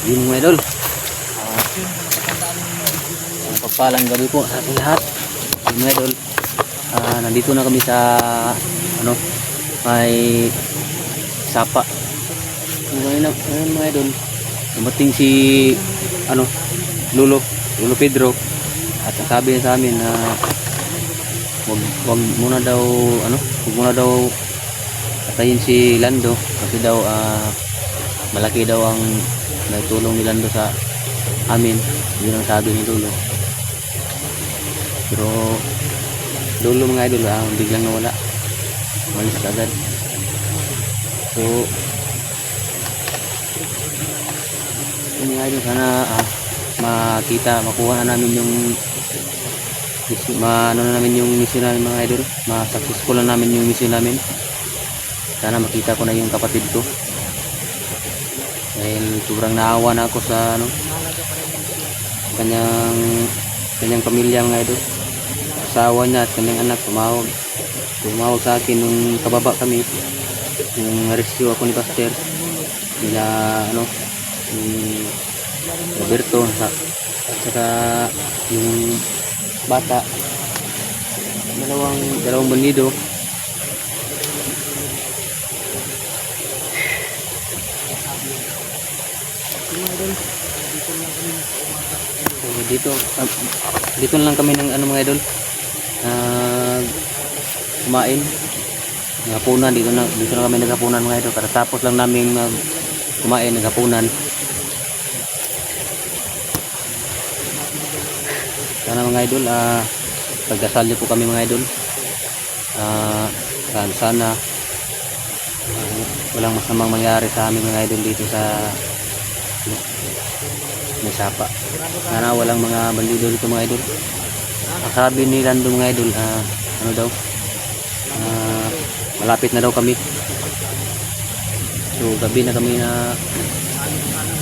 Yun mga idol. Pagpalang gabi po sa ating lahat. Yun mga idol. Nandito na kami sa may sapa. Ngayon mga idol. Dumating si Lolo Pedro at sabi niya sa amin na wag muna daw patayin si Lando kasi daw malaki daw ang naitulong ni Lando sa amin. Yun ang sabi ni Lolo. Pero Lolo mga idol biglang nawala, malis agad. So yun mga idol, sana makuha na namin yung yung mission namin mga idol. Ma-successful na namin yung mission namin. Sana makita ko na yung kapatid ko dahil sobrang naawa na ako sa kanyang pamilya mga idol. Asawa niya at kanyang anak tumawag sa akin nung kababa kami, nung rescue ako ni Pastor nila ni Roberto at saka yung bata, dalawang bandido. Dito lang kami ng mga idol kumain ng hapunan. Dito na kami naghapunan mga idol. Tapos lang namin kumain ng hapunan. Sana mga idol pagdasal niyo po kami mga idol. Sana walang masamang mangyari sa amin mga idol dito sa may sapa. Sana walang mga bandido dito mga idol. Ang sabi ni Lando mga idol malapit na daw kami. So gabi na kami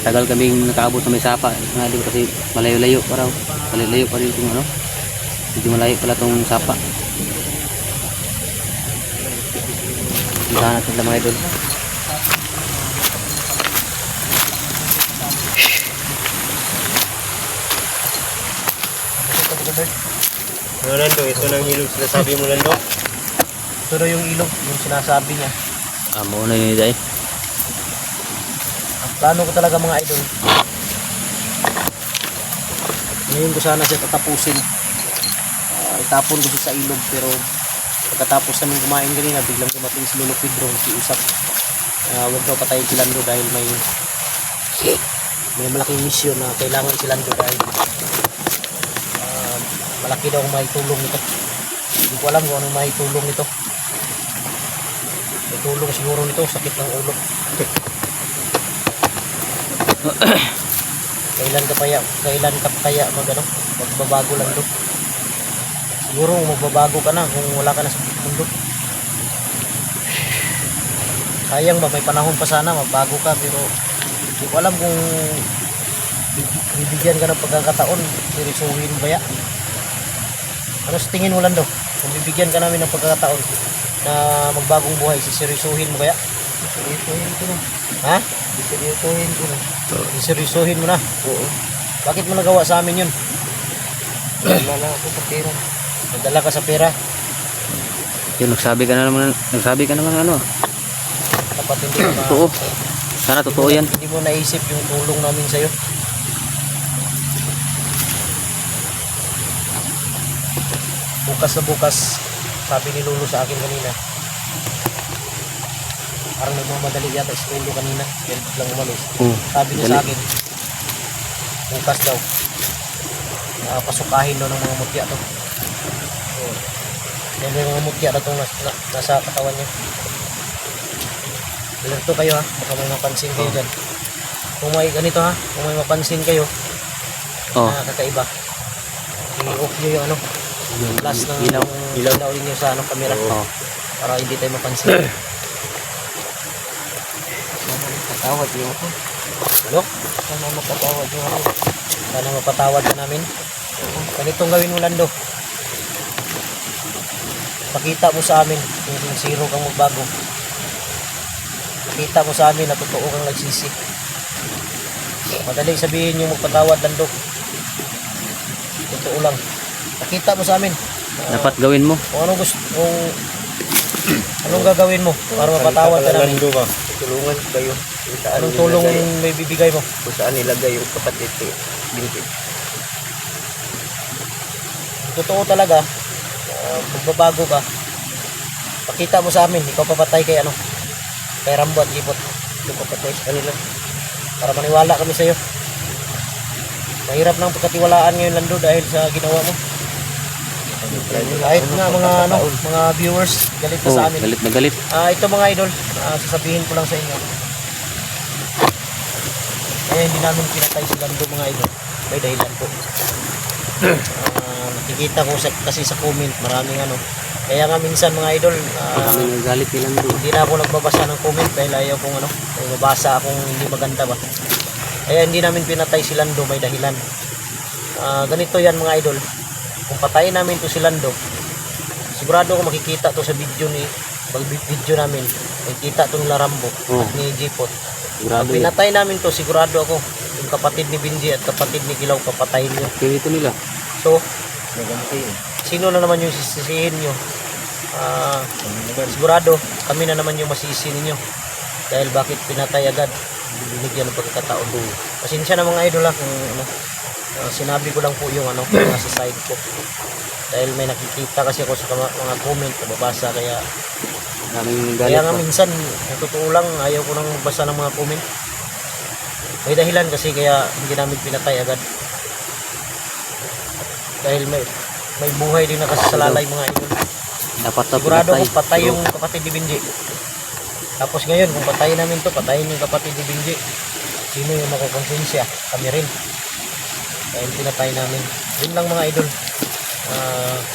tagal kaming nakaabot sa may sapa mga idol kasi malayo-layo pa raw. Malayo pa rin itong medyo malayo pala itong sapa. Punta natin lang mga idol. Lando, ito na yung ilog sinasabi mo, Lando. Ito na yung ilog, yung sinasabi niya. Muna yun day. Ang plano ko talaga mga idol, ngayon ko sana siya tatapusin. Itapon ko sa ilog, pero pagkatapos namin kumain kanina, biglang dumating si Lolo Pedro, kiusap. Huwag daw patayin si Lando dahil may malaking misyon na kailangan si Lando dahil malaki daw may tulong nito. Hindi ko alam kung ano may tulong nito. May tulong siguro nito, sakit ng ulo. Kailan ka kaya magbabago lang doon? Siguro magbabago ka na kung wala ka na sa mundo. Sayang ba, may panahon pa sana magbago ka, pero hindi ko alam kung bibigyan ka ng pagkakataon, seryosohin mo kaya? Ano sa tingin mo Lando? Kung bibigyan ka namin ng pagkakataon na magbagong buhay, siseryosohin mo kaya? Siseryosohin ko na. Ha? Siseryosohin ko na. Siseryosohin mo na? Oo. Bakit mo nagawa sa amin yun? Nagdala ako sa pera. Nagdala ka sa pera? Yun, nagsabi ka naman Dapat hindi mo na... Totoo. Sana totoo yan. Hindi mo naisip yung tulong namin sa'yo. Bukas na bukas, sabi ni Lolo sa akin kanina, parang nagmamadali yata si Lolo kanina, yan lang umalis. Sabi niya sa akin, bukas daw, pasukahin daw ng mga mutya to. Yan yung mga mutya na itong nasa katawan niya. Alerto kayo ha, baka may mapansin kayo dyan. Kung may ganito ha, kung may mapansin kayo na kakaiba, i-off nyo yung yung flash ng ilaw ninyo sa camera para hindi tayo mapansin. Mapatawad nyo ako. Hello? Sana mapatawad nyo ako. Sana mapatawad ka namin. Ganitong gawin mo Lando. Pakita mo sa amin kung zero kang magbago. Pakita mo sa amin na totoo kang nagsisi. Madali sabihin yung magpatawad, Lando. Totoo lang. Nakita mo sa amin. Dapat gawin mo. Kung anong gusto, kung anong gagawin mo para mapatawad ka namin. Lando ba? Tulungan kayo. Kung saan Anong tulong nilagay- may bibigay mo? Kung saan nilagay yung kapatid ni Binti. Totoo talaga, magbabago ka. Pakita mo sa amin, ikaw papatay kay ano? Kay Rambo at Jipot. Ikaw papatay sa kanila. Para maniwala kami sa iyo. Mahirap nang pagkatiwalaan ngayon, Lando, dahil sa ginawa mo. Kahit nga mga viewers, galit na Oh, sa amin. galit na galit. Ito mga idol, sasabihin ko lang sa inyo. Kaya hindi namin pinatay si Lando mga idol. May dahilan po. Nakikita ko kasi sa comment, maraming ano. Kaya nga minsan mga idol, Kami nagalit ni Lando. hindi na ako nagbabasa ng comment dahil ayaw kong ano, may mabasa akong hindi maganda ba. Kaya hindi namin pinatay si Lando, may dahilan. Ganito yan mga idol. Kung patayin namin to si Lando, sigurado ako makikita to sa video video namin. Makikita to nila Rambo at ni Jipot. Sigurado Pag yan. pinatay namin to, sigurado ako yung kapatid ni Binji at kapatid ni Kilaw papatayin nyo. Pinito nila. So, Naganti. sino na naman yung sisisihin nyo? Sigurado kami na naman yung masisi ninyo dahil bakit pinatay agad, binigyan ng pagkakataon. Pasensya na mga idol kung ano, sinabi ko lang po yung ano nasa side ko dahil may nakikita kasi ako sa mga comment nababasa, kaya Daming galit nga pa. minsan kung totoo lang ayaw ko nang magbasa ng mga comment. May dahilan kasi kaya hindi namin pinatay agad dahil may buhay din na kasi sa lalay mga idol. Dapat na Sigurado pinatay. kung patay yung kapatid ni Binji. Tapos ngayon, kung patayin namin to, patayin yung kapatid ni Binji. Sino yung makukonsensya? Kami rin. Dahil pinatay namin. Yun lang mga idol.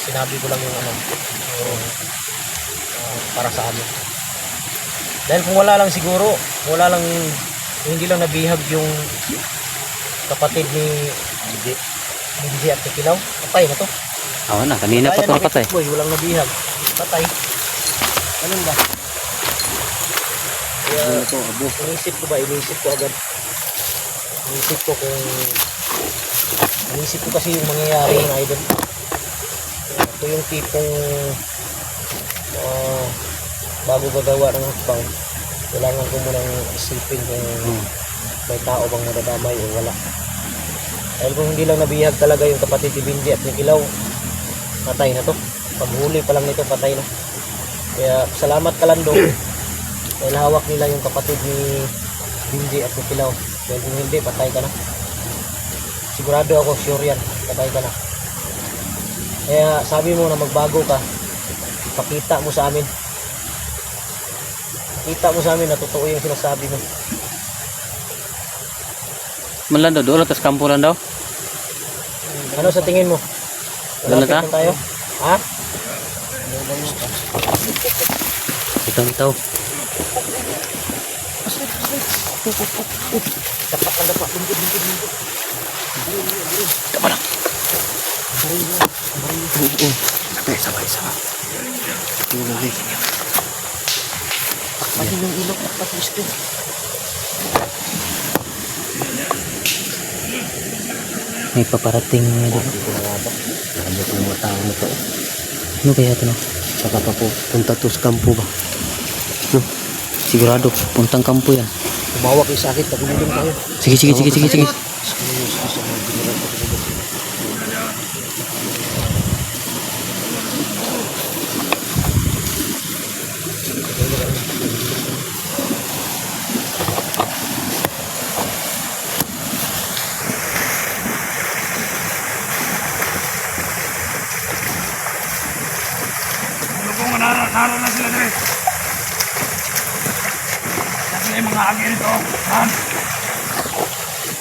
Sinabi ko lang yung ano. Yung, para sa amin. Dahil kung wala lang siguro, wala lang, hindi lang nabihag yung kapatid ni Binji at Kilaw. Patay na to. Oo na, kanina pa ito napatay. Boy, walang nabihag. Patay. Ganun ba? Kaya, inisip ko agad. Inisip ko kasi yung mangyayari ng idol. Ito yung tipong bago gagawa ng hakbang, kailangan ko munang isipin kung may tao bang madadamay o wala. Dahil kung hindi lang nabihag talaga yung kapatid ni Binji at ni Kilaw, patay na to. Paghuli pa lang nito, patay na. Kaya salamat ka Lando dahil hawak nila yung kapatid ni Binji at ni Kilaw. Dahil kung hindi, patay ka na. Sigurado ako, sure yan, patay ka na. Kaya sabi mo na magbago ka, pakita mo sa amin. Pakita mo sa amin na totoo yung sinasabi mo. Malando doon, tas kampo lang daw. Ano sa tingin mo? Wala Malapit ka? na tayo? Ha? Itaw. Dapat ang dapat. Lungkod. Tama lang. Oo. Sabay. Pati yung ilok, pati isko. May paparating nga doon. Ano kung mga tao na to? Ano kaya ito no? Saka pa po, punta to sa kampo ba? No? Sigurado, puntang kampo yan. Tumawag kayo sa akin, tagulong tayo. Sige. Naroon na sila dire. Kasi yung mga agi nito,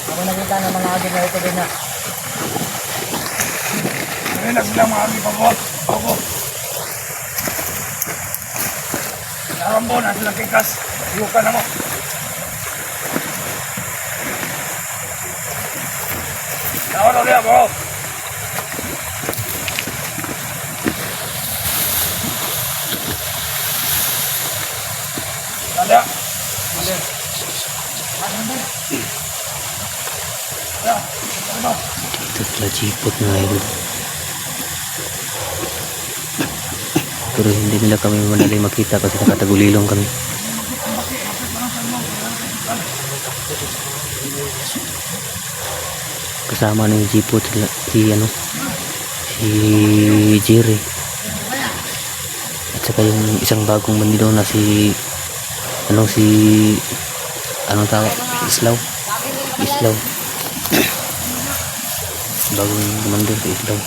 Ako nakita ng mga agad na ito din na. relax lang mga agi pagod. Narambo na silang kikas. Iyukan na mo. Naroon ulit bro. Ada. Dito sila jipot na idol. Pero hindi nila kami manali makita kasi nakatagulilong kami. Kasama ng jipot si Jerry. At saka yung isang bagong bandido na si tawag? Islaw. Bagong commander si Islaw.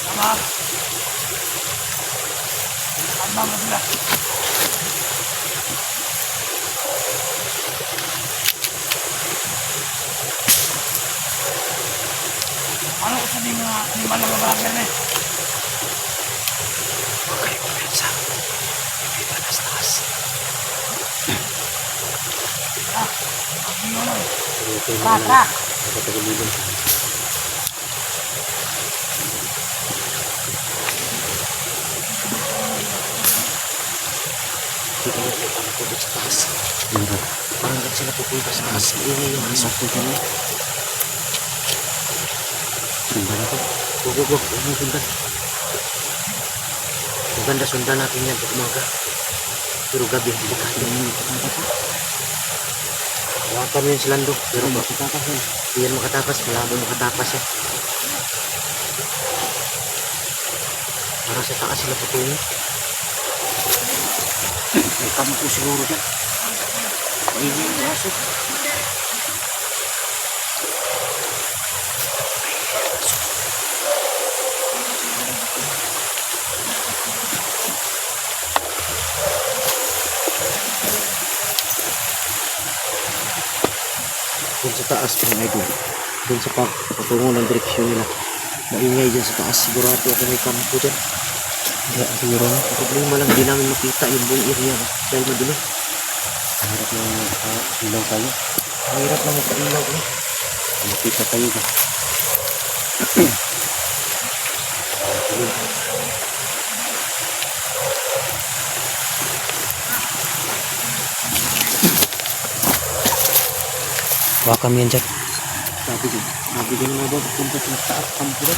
Tama. Tama mo sila. Ano ko sabihin nga, hindi man nababagan eh. Okay, kumensa. Hindi ba nas-nas? Ang yun. Baka. Parang lang sila pupunta sa taas. Iingay yung mga sakto dyan eh. Sundan ako. Go. Ang sundan. Maganda sundan natin yan pag umaga. Pero gabi, hindi ka hindi hawakan mo yun si Lando. Pero makatakas yan. Hindi yan makatakas. Malabo makatakas yan. Parang sa taas sila pupunta. May kampo siguro dyan. Maingay yung aso. Doon sa taas mga idol. Doon sa patungo ng direksyon nila. Maingay dyan sa taas. Sigurado ako may kampo dyan. Hindi, siguro na. Ang problema lang, di namin makita yung buong area ba? Dahil madulo. Harap na ilaw tayo. Mahirap na magpailaw eh. Makita tayo ba? Baka kami yan dyan. Sabi ko na ba, punta sa taas, kampo na.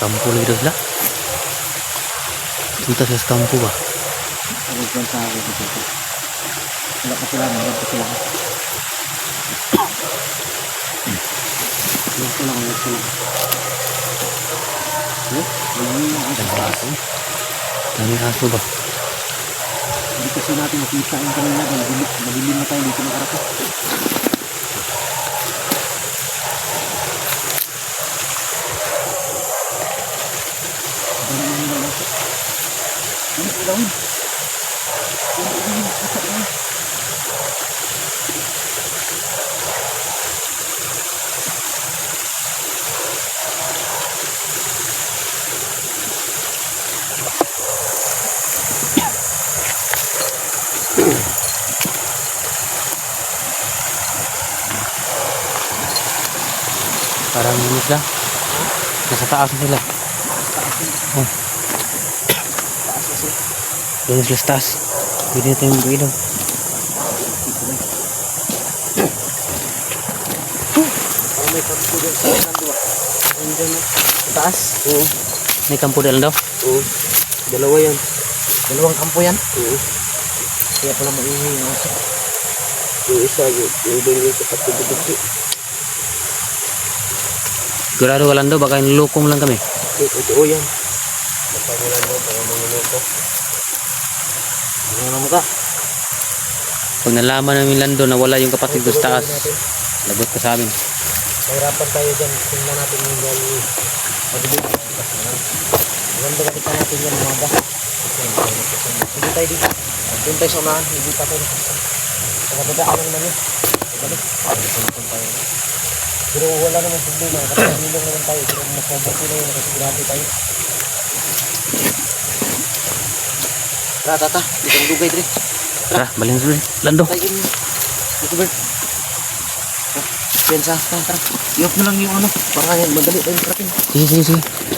Kampo lagi daw sila. Punta sa kampo ba? Ang ikon sa akin dito. Wala pa sila, wala pa sila. Wala pa lang. Dami aso. Dami aso ba? Hindi kasi natin makita yung kanina. Madilim na tayo dito nakarating. Parang ano sila? Nasa taas sila. Oh. Doon sila sa taas. Pwede na tayong mag-ilaw. Parang may kampo dyan sa Nando. Nandiyan na. Sa taas? Oo. May kampo dyan daw? Oo. Dalawa yan. Dalawang kampo yan? Oo. Kaya pala maingay yung aso. Yung isa, yung doon sa pagkabugti. Sigurado ka lang daw, baka nilulukong lang kami. Oo yan. Baka mo lang daw, baka manginoko. Ano naman ka? Pag nalaman namin Lando na wala yung kapatid doon sa taas, lagot ka sa amin. Mahirapan tayo dyan. Tingnan natin yung dahil madilim. Maganda ka natin yan umaga. Hindi tayo dito. Doon tayo sa unahan. Hindi pa tayo. Nakabadaan lang naman yun. Balik. Pero wala naman problema. Kasi nilong naman tayo. Pero mas mabuti na yun. Nakasigurado tayo. Tara, tata. Dito ang dugay, Dre. Tara, balhin dulu. Lando. Tayo yun. Dito, Bert. Pensa, tara. Iop mo lang yung ano. Para madali tayong trapin. Sige, sige, sige.